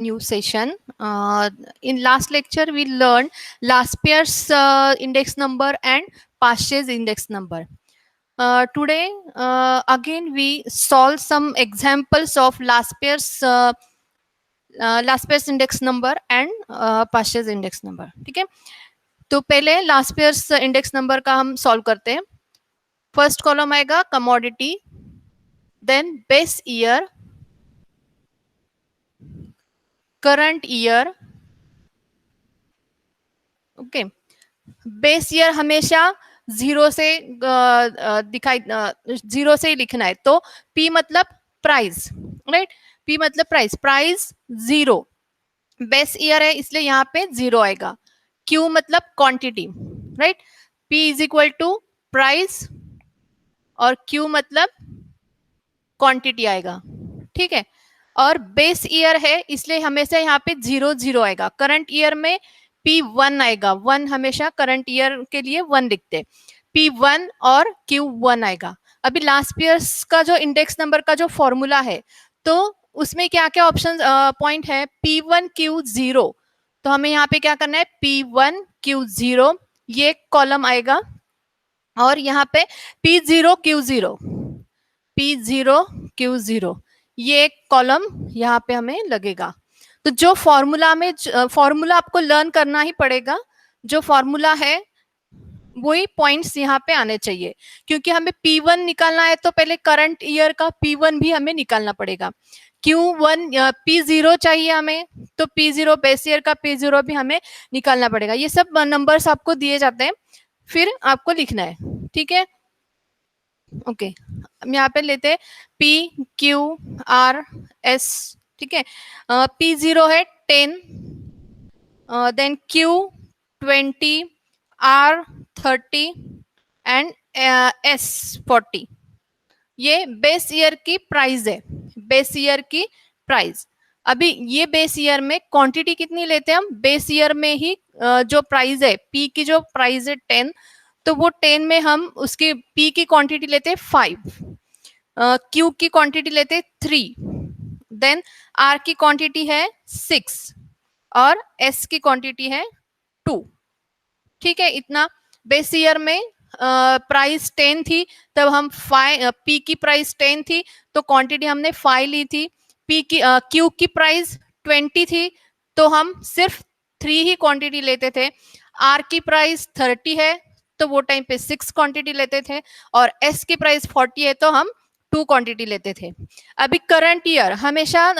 new session. In last lecture, we learned last pair's index number and past year's index number. Today, again, we solve some examples of last pair's index number and past year's index number. ठीक है, तो पहले last pairs index number का हम solve करते हैं. First column आएगा commodity, then base year, current year. Okay, base year हमेशा जीरो से जीरो से ही लिखना है. तो पी मतलब प्राइस, राइट. पी मतलब price, price zero. Base year है इसलिए यहाँ पे जीरो आएगा. क्यू मतलब quantity, right. P is equal to price और क्यू मतलब क्वांटिटी आएगा. ठीक है. और बेस ईयर है इसलिए हमेशा यहाँ पे जीरो जीरो आएगा. करंट ईयर में पी वन आएगा. वन हमेशा करंट ईयर के लिए वन लिखते. पी वन और क्यू वन आएगा. अभी लास्ट ईयर्स का जो इंडेक्स नंबर का जो फॉर्मूला है, तो उसमें क्या क्या ऑप्शन पॉइंट है. P one Q zero. तो हमें यहाँ पे क्या करना है, पी वन क्यू जीरो, ये कॉलम आएगा. और यहाँ पे P zero Q zero, P zero Q zero, ये एक कॉलम यहाँ पे हमें लगेगा. तो जो फॉर्मूला में फॉर्मूला आपको लर्न करना ही पड़ेगा. जो फॉर्मूला है वही पॉइंट्स यहाँ पे आने चाहिए, क्योंकि हमें P1 निकालना है तो पहले करंट ईयर का P1 भी हमें निकालना पड़ेगा. Q1 P0 चाहिए हमें, तो P0 बेस ईयर का P0 भी हमें निकालना पड़ेगा. ये सब नंबर्स आपको दिए जाते हैं, फिर आपको लिखना है. ठीक है. ओके, हम यहाँ पे लेते हैं P Q R S. ठीक है. P0 है 10, then Q 20, R 30 and S 40. ये बेस ईयर की प्राइस है, बेस ईयर की प्राइस. अभी ये बेस ईयर में क्वांटिटी कितनी लेते हैं हम, बेस ईयर में ही जो प्राइस है, पी की जो प्राइस है 10, तो वो 10 में हम उसकी पी की क्वांटिटी लेते हैं 5, क्यू की क्वांटिटी लेते हैं 3, देन आर की क्वांटिटी है 6 और एस की क्वांटिटी है 2. ठीक है. इतना बेस ईयर में प्राइस 10 थी, तब हम पी की प्राइस 10 थी तो क्वांटिटी हमने 5 ली थी. पी की क्यू की प्राइस 20 थी तो हम सिर्फ 3 ही क्वांटिटी लेते थे. आर की प्राइस 30 है तो वो टाइम पे 6 क्वांटिटी लेते थे. और एस की प्राइस 40 है तो हम 2 क्वांटिटी लेते थे. अभी करंट ईयर हमेशा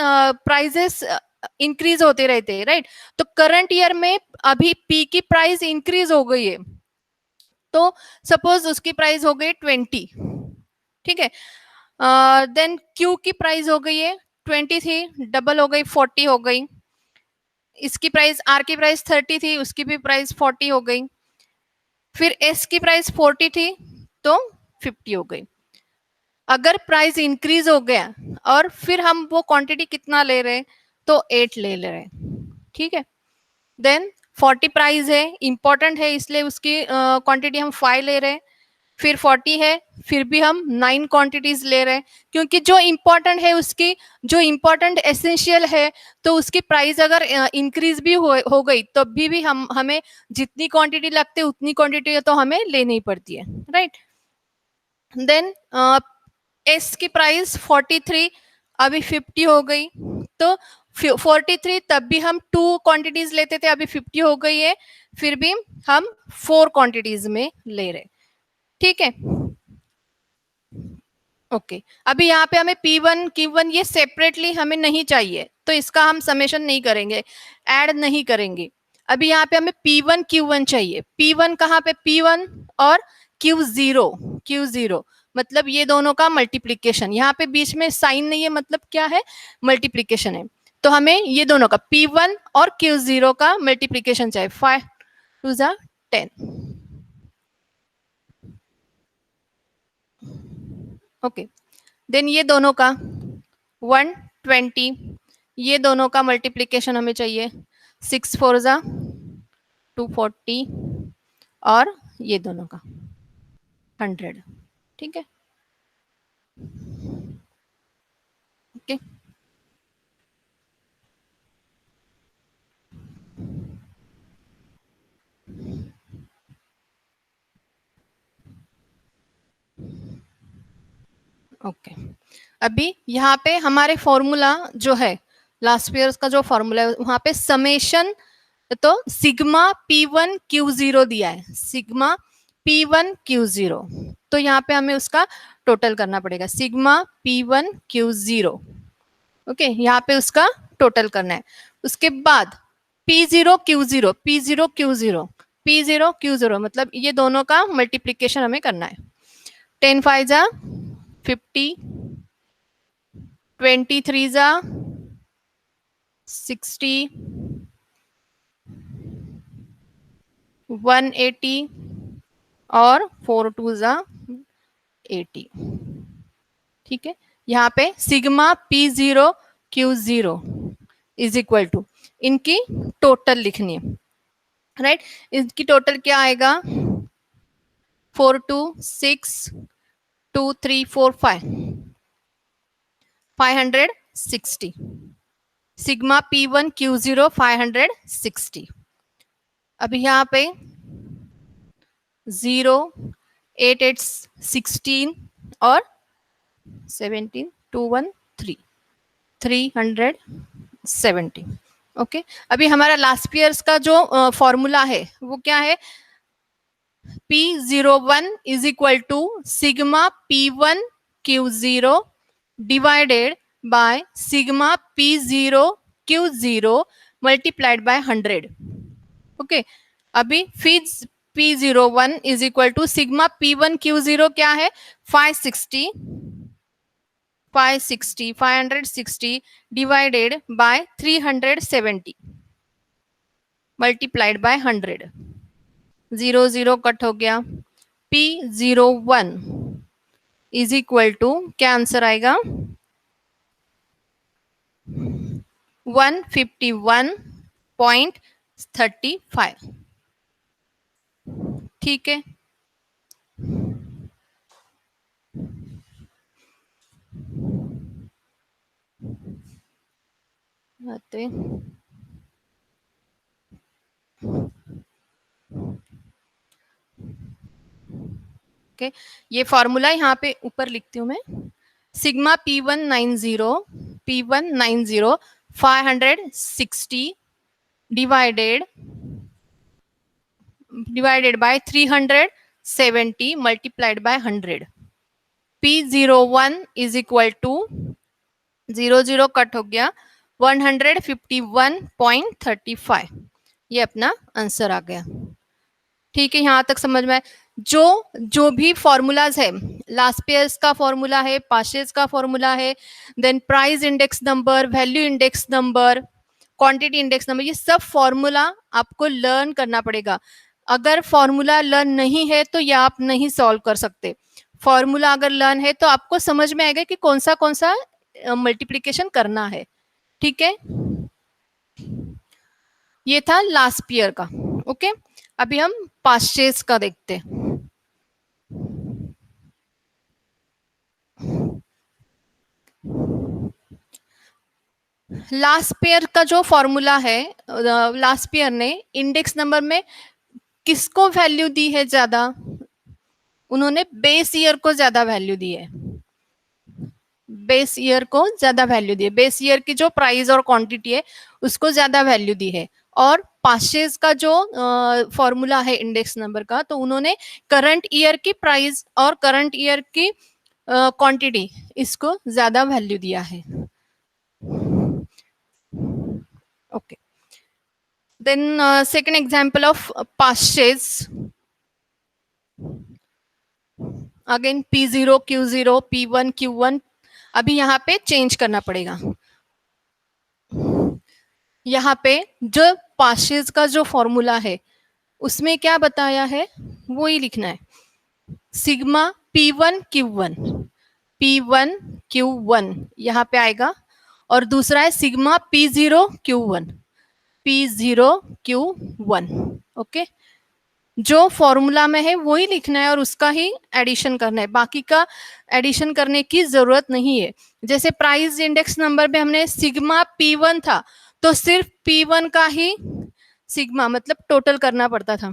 प्राइजेस इंक्रीज होते रहते हैं, राइट. तो करंट ईयर में अभी पी की प्राइस इंक्रीज हो गई है, तो सपोज उसकी प्राइस हो गई 20. ठीक है. देन क्यू की प्राइस हो गई है 20 थी, डबल हो गई 40 हो गई. इसकी प्राइस, आर की प्राइस 30 थी, उसकी भी प्राइस 40 हो गई. फिर एस की प्राइस 40 थी तो 50 हो गई. अगर प्राइस इंक्रीज हो गया और फिर हम वो क्वांटिटी कितना ले रहे हैं, तो 8 ले रहे हैं. ठीक है. देन 40 प्राइस है, इंपॉर्टेंट है इसलिए उसकी क्वांटिटी हम 5 ले रहे हैं. फिर 40 है, फिर भी हम 9 क्वांटिटीज ले रहे हैं, क्योंकि जो इंपॉर्टेंट है उसकी, जो इंपॉर्टेंट एसेंशियल है, तो उसकी प्राइस अगर इंक्रीज भी हो गई तो भी हम हमें जितनी क्वांटिटी लगती है उतनी क्वांटिटी तो हमें लेनी ही पड़ती है, राइट. देन एस की प्राइस 43, अभी 50 हो गई, तो 43 तब भी हम 2 क्वांटिटीज लेते थे, अभी 50 हो गई है, फिर भी हम 4 क्वांटिटीज में ले रहे. ठीक है. ओके. अभी यहाँ पे हमें P1 Q1 ये सेपरेटली हमें नहीं चाहिए, तो इसका हम समेशन नहीं करेंगे, ऐड नहीं करेंगे. अभी यहाँ पे हमें P1 Q1 चाहिए. P1 कहाँ पे, P1 और Q0, Q0 मतलब ये दोनों का मल्टीप्लीकेशन. यहाँ पे बीच में साइन नहीं है, मतलब क्या है, मल्टीप्लीकेशन है. तो हमें ये दोनों का P1 और Q0 का मल्टीप्लीकेशन चाहिए. 5 2 10. ओके. देन ये दोनों का 120, ये दोनों का मल्टीप्लीकेशन हमें चाहिए. 6 4 240 और ये दोनों का 100. ठीक है. ओके. ओके, अभी यहाँ पे हमारे फॉर्मूला जो है, लास्ट ईयर का जो फॉर्मूला है वहां पे समेशन, तो सिग्मा P1Q0 दिया है, सिग्मा P1Q0, तो यहाँ पे हमें उसका टोटल करना पड़ेगा, सिग्मा P1Q0। ओके, यहाँ पे उसका टोटल करना है। उसके बाद P0Q0, P0Q0, P0Q0 मतलब ये दोनों का मल्टीप्लीकेशन हमें करना है। 10 5 जा 50, 23 जा 60, 180 और 4 2 जा 80। ठीक है, यहाँ पे sigma P0Q0 is equal to इनकी टोटल लिखनी है, राइट। इनकी टोटल क्या आएगा, 4 2 6 2 3 4 5 560, सिग्मा P1Q0 560। अभी यहाँ पे 0 8 8 16 और 17 2 1 3 370। ओके, अभी हमारा लास्ट ईयर्स का जो फॉर्मूला है वो क्या है, P01 is equal to sigma P1Q0 divided by sigma P0Q0 multiplied by 100। Okay, अभी फिर P01 is equal to sigma P1Q0 क्या है, 560 560 divided by 370 multiplied by 100। 0 0 cut हो गया। P01 इज इक्वल टू क्या आंसर आएगा, 151.35। ठीक है, आते ओके, ये फॉर्मूला यहाँ पे ऊपर लिखती हूँ मैं, sigma P190 560 divided by 370 multiplied by 100। P01 is equal to 0 0 cut हो गया, 151.35। ये अपना आंसर आ गया। ठीक है, यहाँ तक समझ में आया। जो भी फॉर्मूलाज है, लास्ट ईयर्स का फॉर्मूला है, पास्ट का फॉर्मूला है, then price index number, value index number, quantity index number, ये सब फॉर्मूला आपको लर्न करना पड़ेगा। अगर फॉर्मूला लर्न नहीं है तो ये आप नहीं सॉल्व कर सकते। फॉर्मूला अगर लर्न है तो आपको समझ में आएगा कि कौन सा मल्टीप्लीकेशन करना है। ठीक है, ये था लास्ट ईयर का। ओके, अभी हम पास्ट का देखते हैं। लास्ट पेयर का जो फॉर्मूला है, लास्ट पेयर ने इंडेक्स नंबर में किसको वैल्यू दी है ज्यादा, उन्होंने बेस ईयर को ज्यादा वैल्यू दी है, बेस ईयर को ज्यादा वैल्यू दी है, बेस ईयर की जो प्राइस और क्वांटिटी है उसको ज्यादा वैल्यू दी है। और पास्टेज का जो फॉर्मूला है इंडेक्स नंबर का, तो उन्होंने करंट ईयर की प्राइस और करंट ईयर की क्वांटिटी इसको ज्यादा वैल्यू दिया है। Okay, then second example of purchase, again P0 Q0 P1 Q1, अभी यहाँ पे चेंज करना पड़ेगा। यहाँ पे जो पार्शेज का जो फॉर्मूला है उसमें क्या बताया है वो ही लिखना है, sigma P1 Q1, P1 Q1 यहाँ पे आएगा, और दूसरा है sigma P0 Q1, P0 Q1। Okay, जो फॉर्मूला में है वही लिखना है और उसका ही एडिशन करना है, बाकी का एडिशन करने की जरूरत नहीं है। जैसे प्राइस इंडेक्स नंबर में हमने सिग्मा P1 था तो सिर्फ P1 का ही सिग्मा मतलब टोटल करना पड़ता था,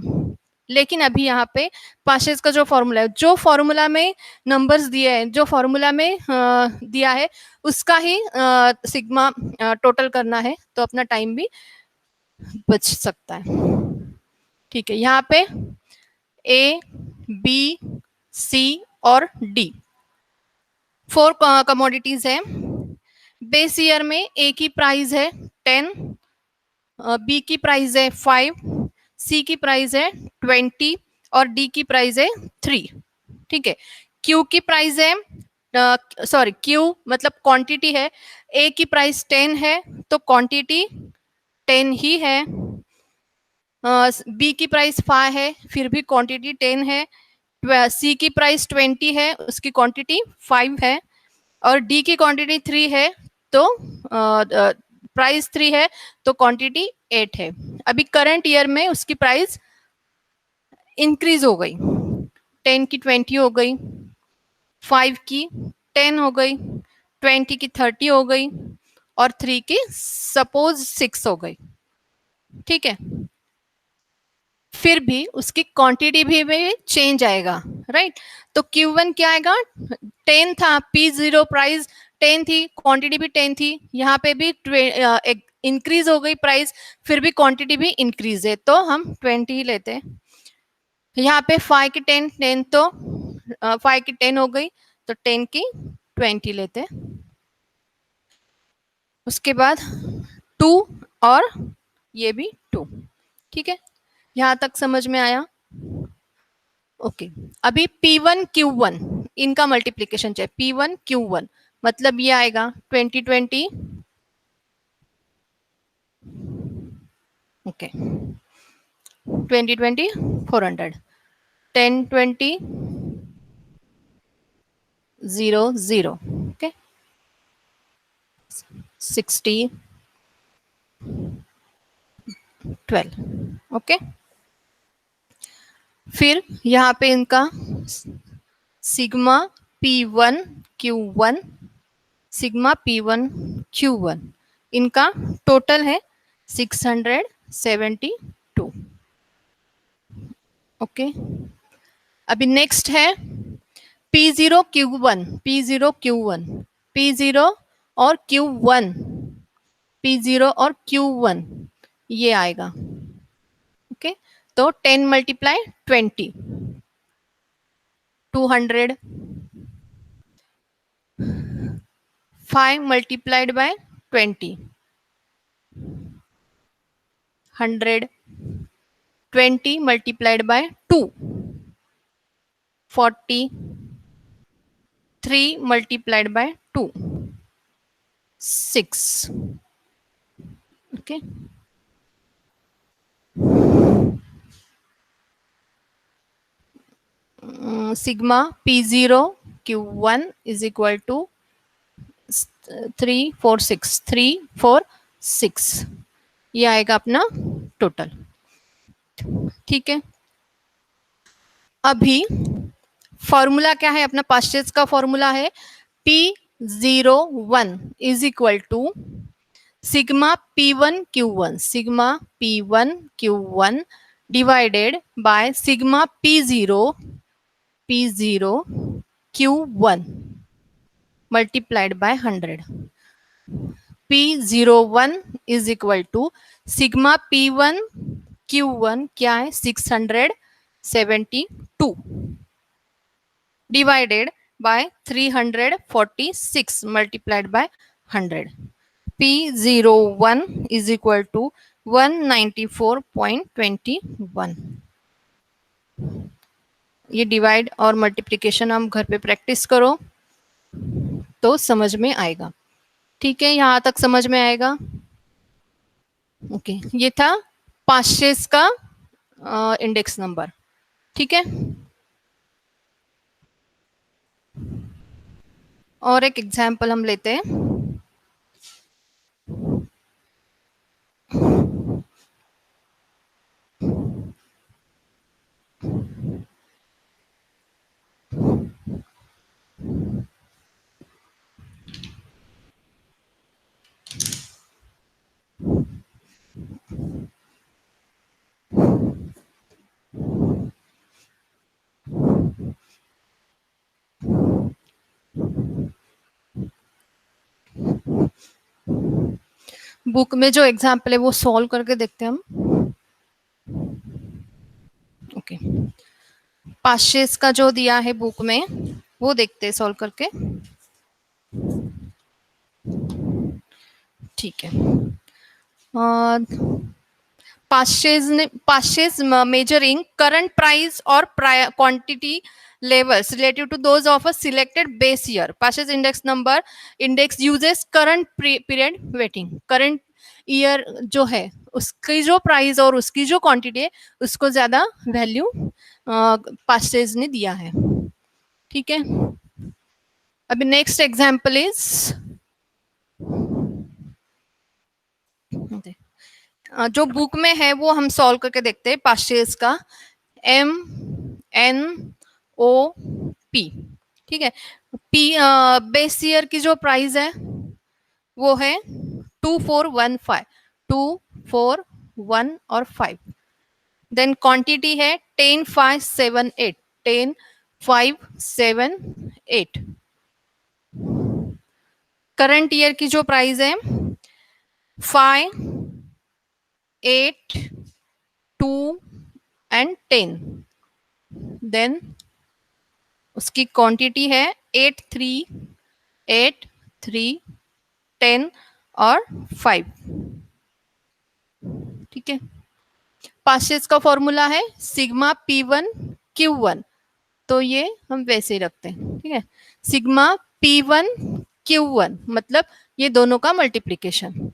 लेकिन अभी यहाँ पे पास्चेस का जो फॉर्मूला है, जो फॉर्मूला में नंबर्स दिए हैं, जो फॉर्मूला में दिया है उसका ही सिग्मा टोटल करना है, तो अपना टाइम भी बच सकता है। ठीक है, यहाँ पे ए, बी, सी और डी 4 कमोडिटीज है। बेस ईयर में ए की प्राइस है 10, बी की प्राइस है 5, सी की प्राइस है 20 और डी की प्राइस है 3। ठीक है, क्यू की प्राइस है, सॉरी क्यू मतलब क्वांटिटी है, ए की प्राइस 10 है तो क्वांटिटी 10 ही है, बी की प्राइस 5 है फिर भी क्वांटिटी 10 है, सी की प्राइस 20 है उसकी क्वांटिटी 5 है और डी की क्वांटिटी 3 है तो प्राइस 3 है तो क्वांटिटी 8 है। अभी करंट ईयर में उसकी प्राइस इंक्रीज हो गई, 10 की 20 हो गई, 5 की 10 हो गई, 20 की 30 हो गई और 3 की सपोज 6 हो गई। ठीक है, फिर भी उसकी क्वांटिटी भी चेंज आएगा, राइट। तो Q1 क्या आएगा, 10 था, P0 प्राइस 10 थी, क्वांटिटी भी 10 थी, यहाँ पे भी इंक्रीज हो गई प्राइस, फिर भी क्वांटिटी भी इंक्रीज है तो हम 20 ही लेते हैं। यहाँ पे 5 की 10 10 तो 5 की 10 हो गई तो 10 की 20 लेते हैं। उसके बाद 2 और ये भी 2। ठीक है, यहाँ तक समझ में आया। ओके, अभी P1 Q1 इनका मल्टीप्लीकेशन चाहिए, P1 Q1 मतलब ये आएगा 2020, ओके 2020 400, 10 20 0 0, ओके 60 12, ओके। फिर यहाँ पे इनका sigma P1 Q1, sigma P1 Q1 इनका टोटल है 672, ओके। अभी नेक्स्ट है P0 Q1, P0 Q1, P0 और Q1, P0 और Q1 ये आएगा, ओके। तो 10 multiply 20 200, 5 multiplied by 20 100, 20 multiplied by 2 40, 3 multiplied by 2 6, okay. Sigma P0 Q1 is equal to 3 4 6 3 4 6, ये आएगा अपना टोटल। ठीक है, अभी फॉर्मूला क्या है अपना, पास्चेस का फॉर्मूला है P01 is equal to sigma P1 Q1, sigma P1 Q1 divided by sigma P0 Q1 multiplied by 100। P01 is equal to sigma P1 Q1 क्या है 672 divided by 346 multiplied by 100. P01 is equal to 194.21। ये divide और multiplication हम घर पे practice करो तो समझ में आएगा। ठीक है, यहाँ तक समझ में आएगा। ओके, ये था पास्चेस का इंडेक्स नंबर। ठीक है, और एक एग्जाम्पल हम लेते हैं। बुक में जो एग्जाम्पल है वो सॉल्व करके देखते हैं हम. ओके, पाशेस का जो दिया है बुक में वो देखते हैं सॉल्व करके. ठीक है. Purchase measuring current price or quantity levels relative to those of a selected base year. Purchase index uses current period weighting. Current year जो है उसकी जो प्राइस और उसकी जो क्वांटिटी है उसको ज्यादा वैल्यू पास्टेज ने दिया है. ठीक है. अभी नेक्स्ट एग्जांपल इज, जो बुक में है वो हम सॉल्व करके देखते हैं. पास्टेज का MNOP. ठीक है. पी बेस ईयर की जो प्राइस है वो है 2415, 241 और 5. देन क्वांटिटी है 10578, 10578. करंट ईयर की जो प्राइस है 5, 8, 2 एंड 10. देन उसकी क्वांटिटी है 8, 3, 10 और 5. ठीक है. पास्टेज का फॉर्मूला है सिग्मा P1Q1, तो ये हम वैसे ही रखते हैं. ठीक है. सिग्मा P1Q1 मतलब ये दोनों का मल्टीप्लीकेशन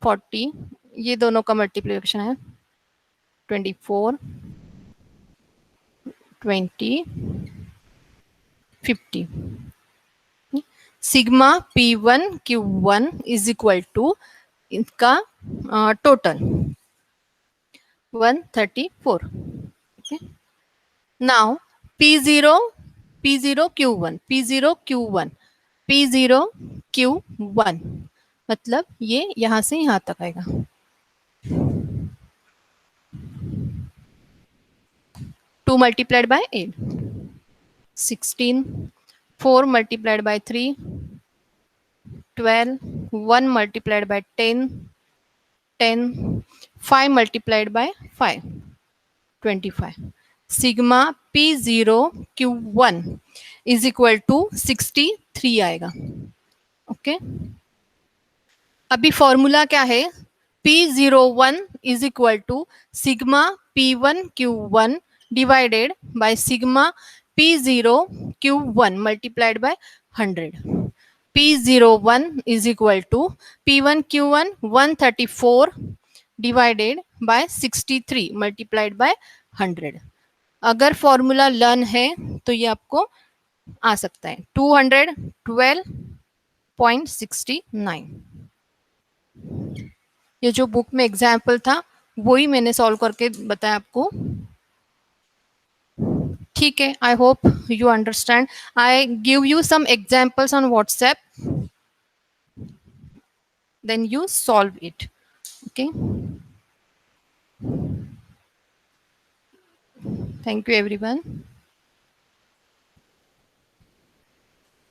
40, ये दोनों का मल्टीप्लीकेशन है 24, 20, 50. Sigma P1Q1 is equal to इनका total 134. Okay. Now P0 Q1 P0 Q1 मतलब ये यहां से यहां तक आएगा. 2 multiplied by 8, 16, 4 multiplied by 3, 12, 1 multiplied by 10, 10, 5 multiplied by 5, 25. Sigma P0Q1 is equal to 63 आएगा. ओके. अभी फॉर्मूला क्या है, P01 is equal to sigma P1Q1 divided by sigma P0Q1 multiplied by 100. P01 is equal to P1Q1 134 divided by 63 multiplied by 100. अगर formula learn है तो ये आपको आ सकता है 212.69. ये जो बुक में एग्जाम्पल था वही मैंने सॉल्व करके बताया आपको. ठीक है. I hope you understand. I give you some examples on WhatsApp, then you solve it. Okay. Thank you everyone.